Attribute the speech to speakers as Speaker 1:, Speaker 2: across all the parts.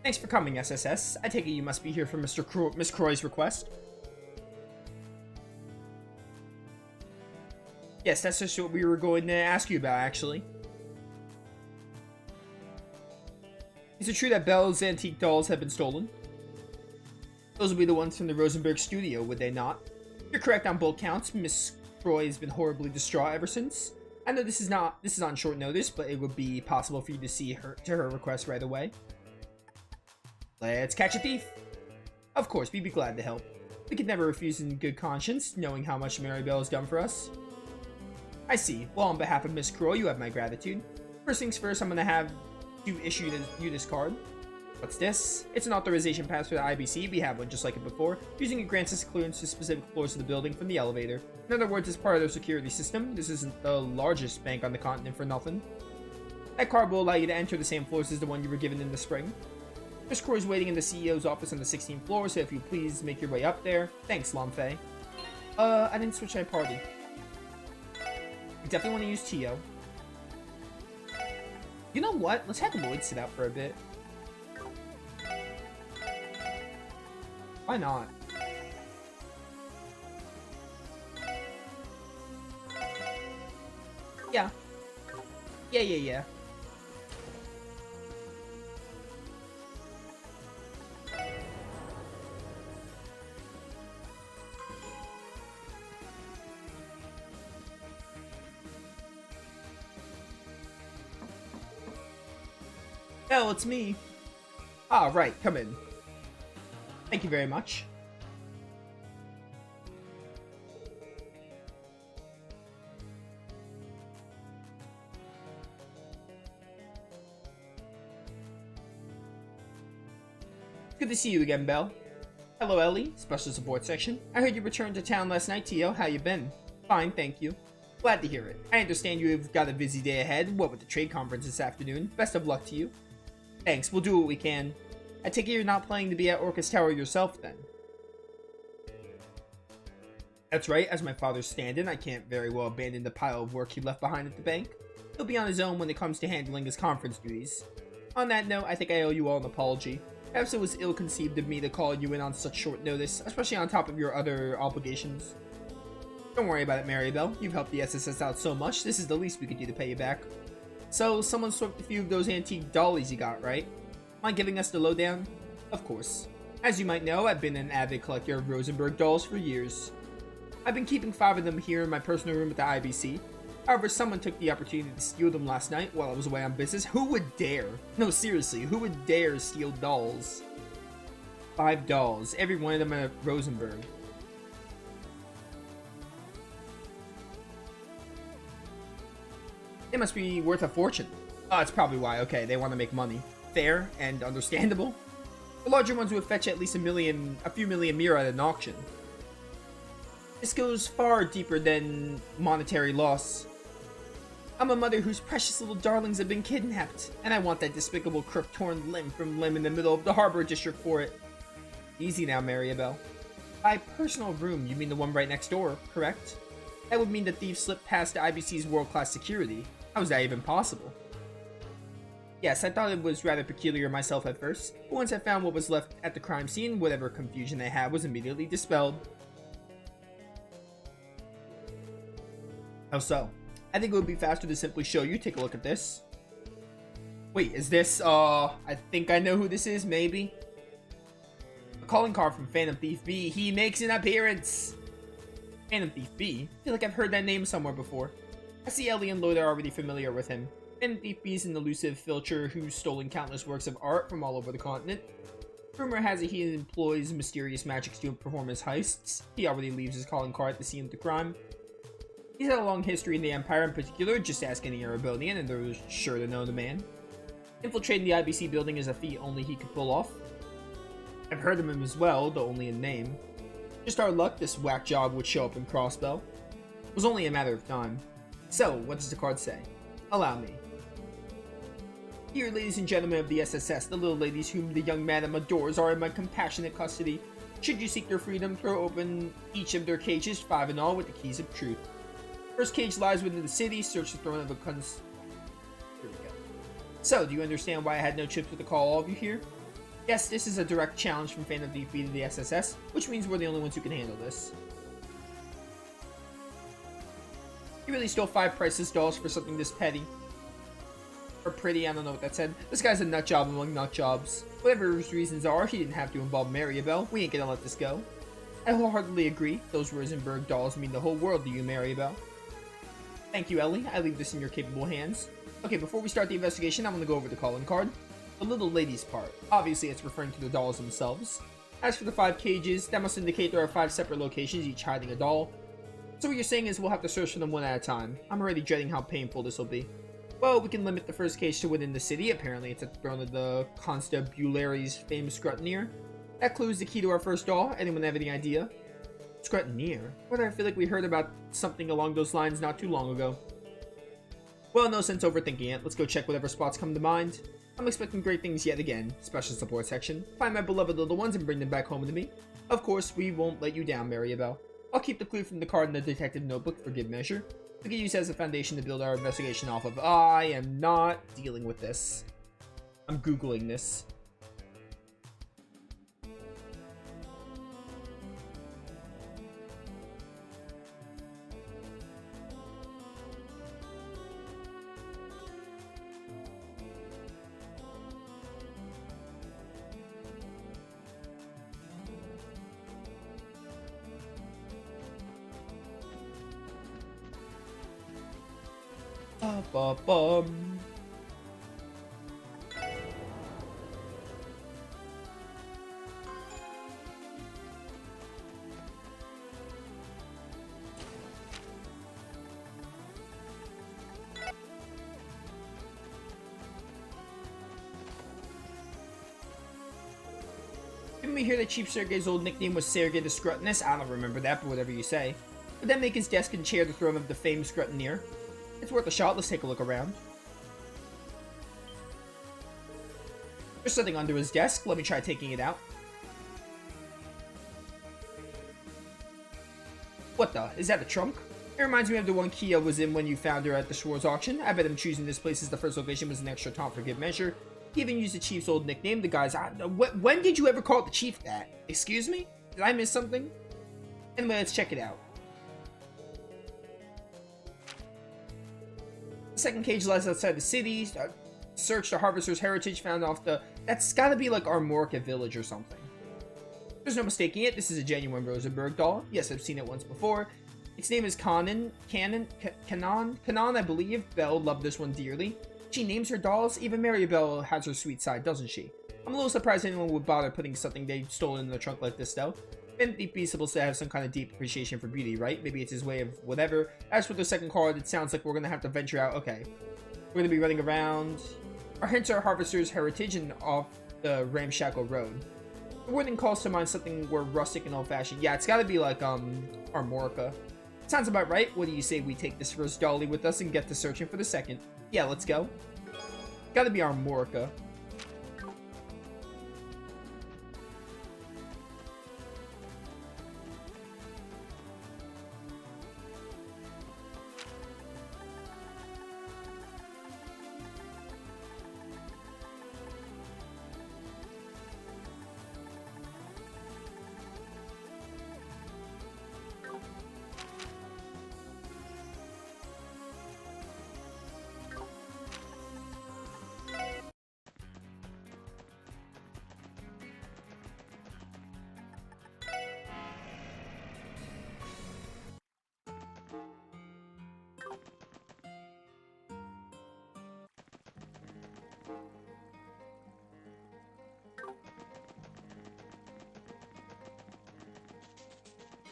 Speaker 1: Thanks for coming, SSS. I take it you must be here for Miss Croy's request. Yes, that's just what we were going to ask you about, actually. Is it true that Belle's antique dolls have been stolen? Those would be the ones from the Rosenberg studio, would they not? You're correct on both counts. Miss Croy has been horribly distraught ever since. I know this is on short notice, but it would be possible for you to see her request right away. Let's catch a thief. Of course, we'd be glad to help. We could never refuse in good conscience, knowing how much Maribel has done for us. I see. Well, on behalf of Miss Croy, you have my gratitude. First things first, I'm going to have you issue you this card. What's this? It's an authorization pass for the IBC. We have one just like it before. Using it grants us clearance to specific floors of the building from the elevator. In other words, it's part of their security system. This isn't the largest bank on the continent for nothing. That card will allow you to enter the same floors as the one you were given in the spring. Miss Croy is waiting in the CEO's office on the 16th floor, so if you please make your way up there. Thanks, Lamfei. I didn't switch my party. I definitely want to use Tio. You know what? Let's have Lloyd sit out for a bit. Why not? Yeah. Yeah. Hell, it's me. Ah, right, come in. Thank you very much. Good to see you again, Belle. Hello, Ellie, Special Support Section. I heard you returned to town last night, Tio. How you been? Fine, thank you. Glad to hear it. I understand you've got a busy day ahead, what with the trade conference this afternoon. Best of luck to you. Thanks, we'll do what we can. I take it you're not planning to be at Orcus Tower yourself, then? That's right, as my father's stand-in, I can't very well abandon the pile of work he left behind at the bank. He'll be on his own when it comes to handling his conference duties. On that note, I think I owe you all an apology. Perhaps it was ill-conceived of me to call you in on such short notice, especially on top of your other obligations. Don't worry about it, Maribel. You've helped the SSS out so much, this is the least we could do to pay you back. So, someone swapped a few of those antique dollies you got, right? Mind giving us the lowdown? Of course. As you might know, I've been an avid collector of Rosenberg dolls for years. I've been keeping 5 of them here in my personal room at the IBC. However, someone took the opportunity to steal them last night while I was away on business. Who would dare? No, seriously, who would dare steal dolls? 5 dolls, every one of them at Rosenberg. They must be worth a fortune. Oh, that's probably why. Okay, they want to make money. Fair and understandable. The larger ones would fetch at least a few million mira at an auction. This goes far deeper than monetary loss. I'm a mother whose precious little darlings have been kidnapped, and I want that despicable crook torn limb from limb in the middle of the harbor district for it. Easy now, Maribel. By personal room, you mean the one right next door, correct? That would mean the thief slipped past the IBC's world-class security. How is that even possible? Yes, I thought it was rather peculiar myself at first, but once I found what was left at the crime scene, whatever confusion they had was immediately dispelled. How so? I think it would be faster to simply show you. Take a look at this. Wait, is this, I think I know who this is, maybe? A calling card from Phantom Thief B. He makes an appearance! Phantom Thief B? I feel like I've heard that name somewhere before. I see Ellie and Lloyd are already familiar with him. Phantom Thief B is an elusive filcher who's stolen countless works of art from all over the continent. Rumor has it he employs mysterious magics to perform his heists. He already leaves his calling card at the scene of the crime. He's had a long history in the Empire in particular, just ask any Erebonian and they're sure to know the man. Infiltrating the IBC building is a feat only he could pull off. I've heard of him as well, though only in name. Just our luck, this whack job would show up in Crossbell. It was only a matter of time. So, what does the card say? Allow me. Here, ladies and gentlemen of the SSS, the little ladies whom the young madam adores are in my compassionate custody. Should you seek their freedom, throw open each of their cages, 5 in all, with the keys of truth. First cage lies within the city, search the throne of a Here we go. So, do you understand why I had no chips with the call all of you here? Yes, this is a direct challenge from fan of defeated the SSS, which means we're the only ones who can handle this. You really stole 5 priceless dolls for something this petty. Or pretty, I don't know what that said. This guy's a nut job among nut jobs. Whatever his reasons are, he didn't have to involve Maribel. We ain't gonna let this go. I wholeheartedly agree. Those Rosenberg dolls mean the whole world to you, Maribel. Thank you, Ellie. I leave this in your capable hands. Okay, before we start the investigation, I'm gonna go over the calling card. The little ladies part. Obviously, it's referring to the dolls themselves. As for the 5 cages, that must indicate there are 5 separate locations, each hiding a doll. So what you're saying is we'll have to search for them one at a time. I'm already dreading how painful this will be. Well, we can limit the first cage to within the city. Apparently, it's at the throne of the Constabulary's famous Scrutineer. That clue is the key to our first doll. Anyone have any idea? Scrutineer? But I feel like we heard about something along those lines not too long ago. Well, no sense overthinking it. Let's go check whatever spots come to mind. I'm expecting great things yet again. Special support section. Find my beloved little ones and bring them back home to me. Of course, we won't let you down, Maribel. I'll keep the clue from the card in the detective notebook for good measure. We can use it as a foundation to build our investigation off of. I am not dealing with this. I'm Googling this. Ba-ba-bum. Didn't we hear that Chief Sergei's old nickname was Sergei the Scrutinous? I don't remember that, but whatever you say. Would that make his desk and chair the throne of the famed Scrutineer? It's worth a shot. Let's take a look around. There's something under his desk. Let me try taking it out. What the? Is that a trunk? It reminds me of the one Kia was in when you found her at the Schwartz auction. I bet him choosing this place as the first location was an extra taunt for good measure. He even used the Chief's old nickname. The guy's... when did you ever call the Chief that? Excuse me? Did I miss something? Anyway, let's check it out. The second cage lies outside the city. Search the Harvester's heritage found off the... That's gotta be like Armorica village or something. There's no mistaking it. This is a genuine Rosenberg doll. Yes, I've seen it once before. Its name is Kanon, I believe. Belle loved this one dearly. She names her dolls. Even Maribel has her sweet side, doesn't she? I'm a little surprised anyone would bother putting something they stole in the trunk like this, though. It'd be supposed to have some kind of deep appreciation for beauty, right? Maybe it's his way of whatever. As for the second card, it sounds like we're gonna have to venture out. Okay. We're gonna be running around. Our hints are Harvester's heritage and off the ramshackle road. The wording calls to mind something more rustic and old-fashioned. Yeah, it's gotta be like, Armorica. Sounds about right. What do you say we take this first dolly with us and get to searching for the second? Yeah, let's go. Gotta be Armorica.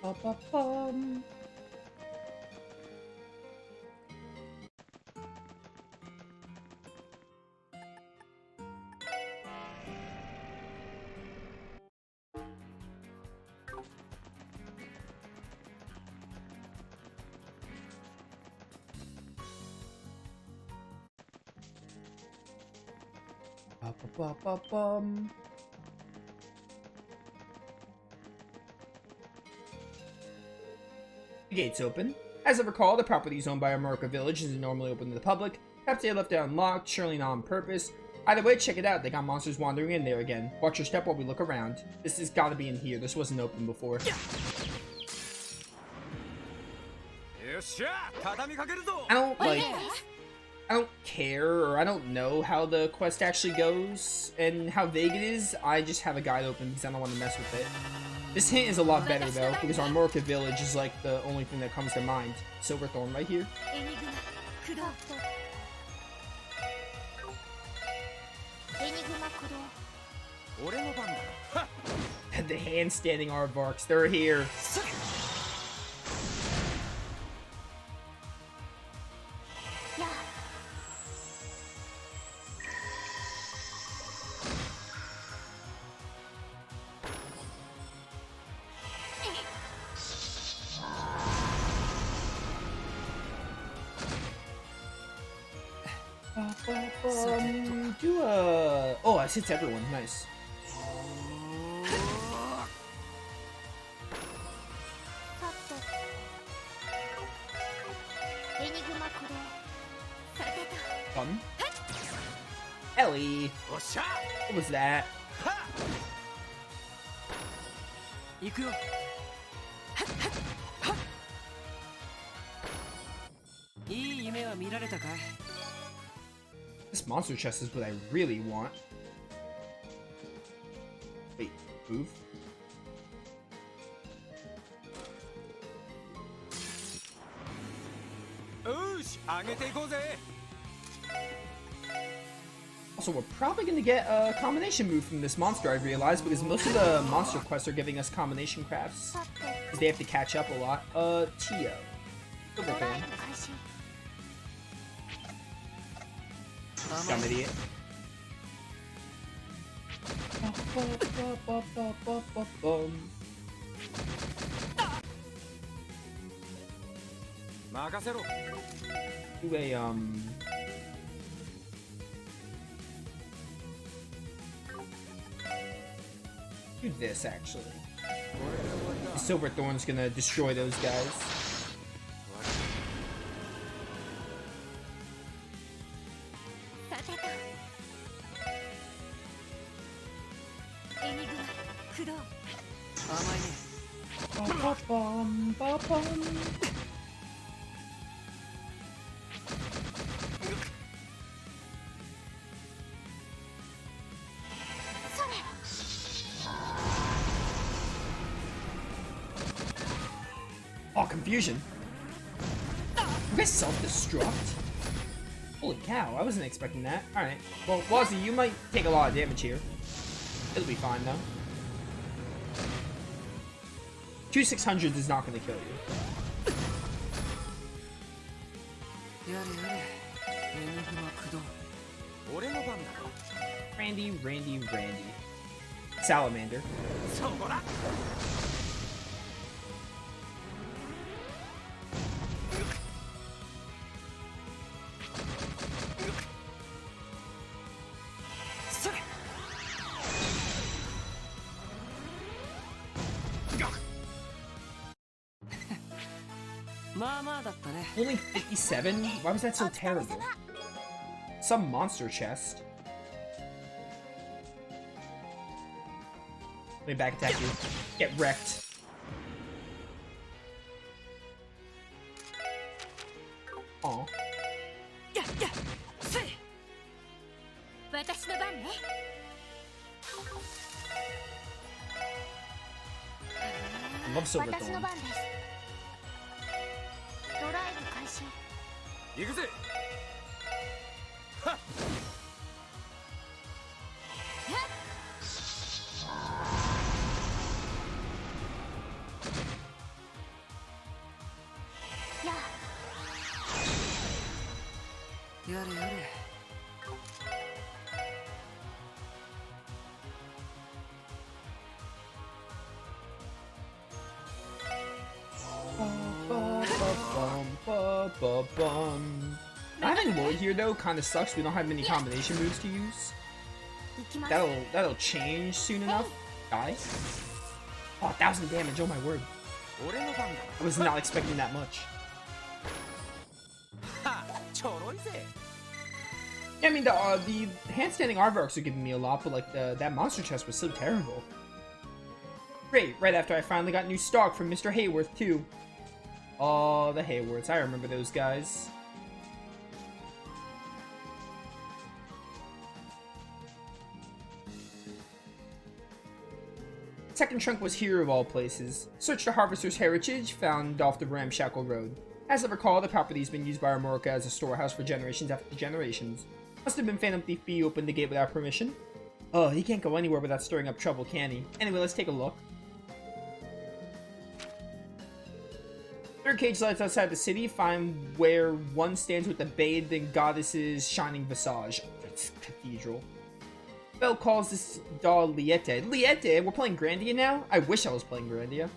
Speaker 1: Ba-ba-bum. Ba-ba-ba-bum. The gate's open. As I recall, the property is owned by Armorica Village and is normally open to the public. Perhaps they left it unlocked, surely not on purpose. By the way, check it out. They got monsters wandering in there again. Watch your step while we look around. This has got to be in here. This wasn't open before. I don't care, or I don't know how the quest actually goes and how vague it is. I just have a guide open because I don't want to mess with it. This hint is a lot better though, because Armorica Village is like the only thing that comes to mind. Silverthorn right here. The hand-standing aardvarks, they're here. Oh, I hits everyone. Nice. Fun. Ellie. What was that? This monster chest is what I really want. Wait, move? Also, we're probably gonna get a combination move from this monster, I've realized, because most of the monster quests are giving us combination crafts. Because they have to catch up a lot. Tio. Silverthorn. Dumb idiot. Do a do this actually. Silverthorn's gonna destroy those guys. Oh, confusion. You guys self-destruct? Holy cow, I wasn't expecting that. Alright. Well, Wazzy, you might take a lot of damage here. It'll be fine, though. 2600 is not going to kill you. Randy. Salamander. Only 57? Why was that so terrible? Some monster chest. Let me back attack you. Get wrecked. Aw. I love Silverthorn. Having Lloyd here though kind of sucks. We don't have many combination moves to use. That'll change soon enough. Die. Oh, 1,000 damage. Oh my word. I was not expecting that much. Yeah, I mean, the handstanding aardvarks are giving me a lot, but like that monster chest was so terrible. Great, right after I finally got new stock from Mr. Hayworth too. Oh, the Hayworths, I remember those guys. Second trunk was here of all places. Searched the Harvester's Heritage, found off the Ramshackle Road. As I recall, the property's been used by Armorica as a storehouse for generations after generations. Must have been Phantom Thief B opened the gate without permission. Oh, he can't go anywhere without stirring up trouble, can he? Anyway, let's take a look. Third cage lights outside the city, find where one stands with the bathed in goddess's shining visage. It's cathedral. Bell calls this doll Liete. Liete? We're playing Grandia now? I wish I was playing Grandia.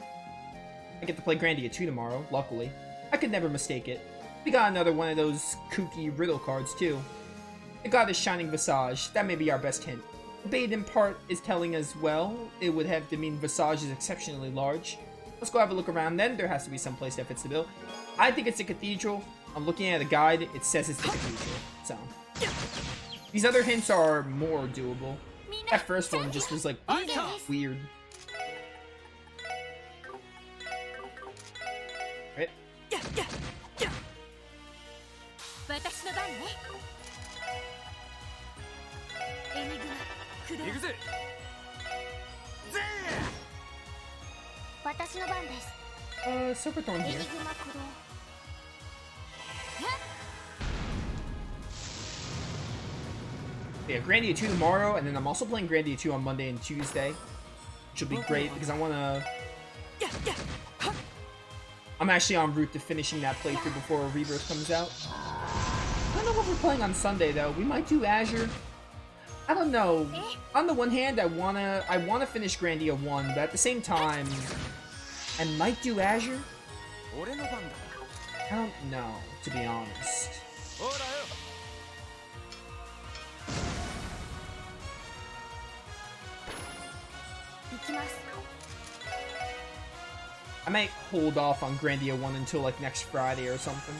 Speaker 1: I get to play Grandia 2 tomorrow, luckily. I could never mistake it. We got another one of those kooky riddle cards, too. The goddess shining visage. That may be our best hint. The bathed in part is telling as well. It would have to mean visage is exceptionally large. Let's go have a look around then. There has to be some place that fits the bill. I think it's a cathedral. I'm looking at a guide. It says it's the cathedral. So, these other hints are more doable. That first one just was like weird. Right? Silverthorn here. Yeah, Grandia 2 tomorrow, and then I'm also playing Grandia 2 on Monday and Tuesday. Which will be great, because I want to... I'm actually en route to finishing that playthrough before Rebirth comes out. I don't know what we're playing on Sunday, though. We might do Azure. I don't know. On the one hand, I wanna finish Grandia 1, but at the same time, I might do Azure. I don't know, to be honest. I might hold off on Grandia 1 until like next Friday or something.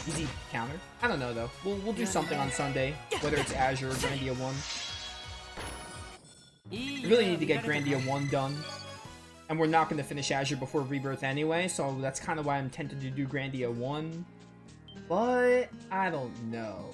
Speaker 1: Easy counter. I don't know though. We'll do something on Sunday, whether it's Azure or Grandia 1. We really need to get Grandia 1 done. And we're not going to finish Azure before Rebirth anyway, so that's kind of why I'm tempted to do Grandia 1. But I don't know.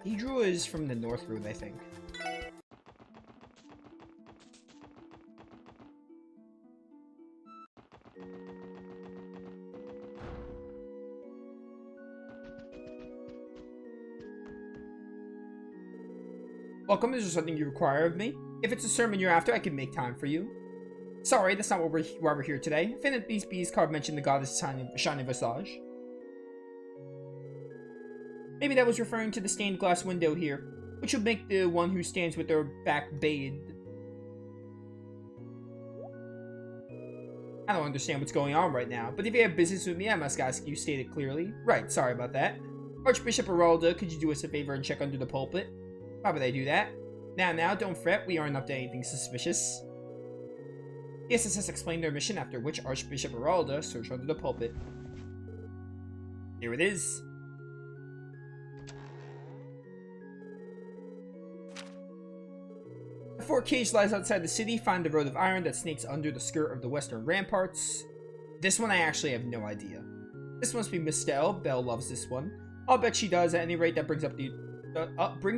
Speaker 1: Cathedral is from the North Road, I think. Welcome, is there something you require of me? If it's a sermon you're after, I can make time for you. Sorry, that's not why we're here today. Phantom Thief B's card mentioned the goddess shining visage. Maybe that was referring to the stained glass window here, which would make the one who stands with their back bathed. I don't understand what's going on right now, but if you have business with me, I must ask you state it clearly. Right, sorry about that. Archbishop Aralda, could you do us a favor and check under the pulpit? Why would I do that? Now, don't fret, we aren't up to anything suspicious. The SSS explained their mission, after which Archbishop Aralda searched under the pulpit. Here it is. The fort cage lies outside the city. Find the road of iron that snakes under the skirt of the western ramparts. This one I actually have no idea. This must be Miss Bell. Belle loves this one. I'll bet she does. At any rate, that brings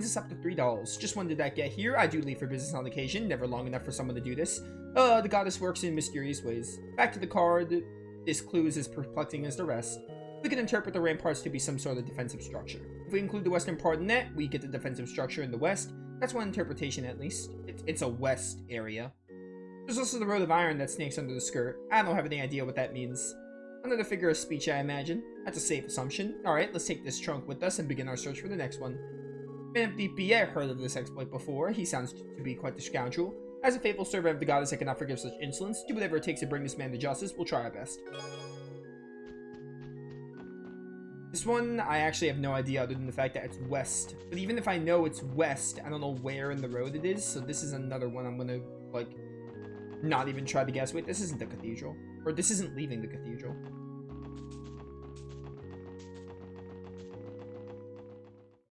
Speaker 1: us up to $3. Just when did that get here? I do leave for business on occasion. Never long enough for someone to do this. The goddess works in mysterious ways. Back to the card. This clue is as perplexing as the rest. We can interpret the ramparts to be some sort of defensive structure. If we include the western part in that, we get the defensive structure in the west. That's one interpretation, at least. It's a west area. There's also the road of iron that snakes under the skirt. I don't have any idea what that means. Another figure of speech, I imagine. That's a safe assumption. Alright, let's take this trunk with us and begin our search for the next one. Vamp DP, I heard of this exploit before. He sounds to be quite the scoundrel. As a faithful servant of the goddess, I cannot forgive such insolence. Do whatever it takes to bring this man to justice. We'll try our best. This one, I actually have no idea other than the fact that it's west. But even if I know it's west, I don't know where in the road it is. So this is another one I'm gonna, like, not even try to guess. Wait, this isn't the cathedral. Or this isn't leaving the cathedral.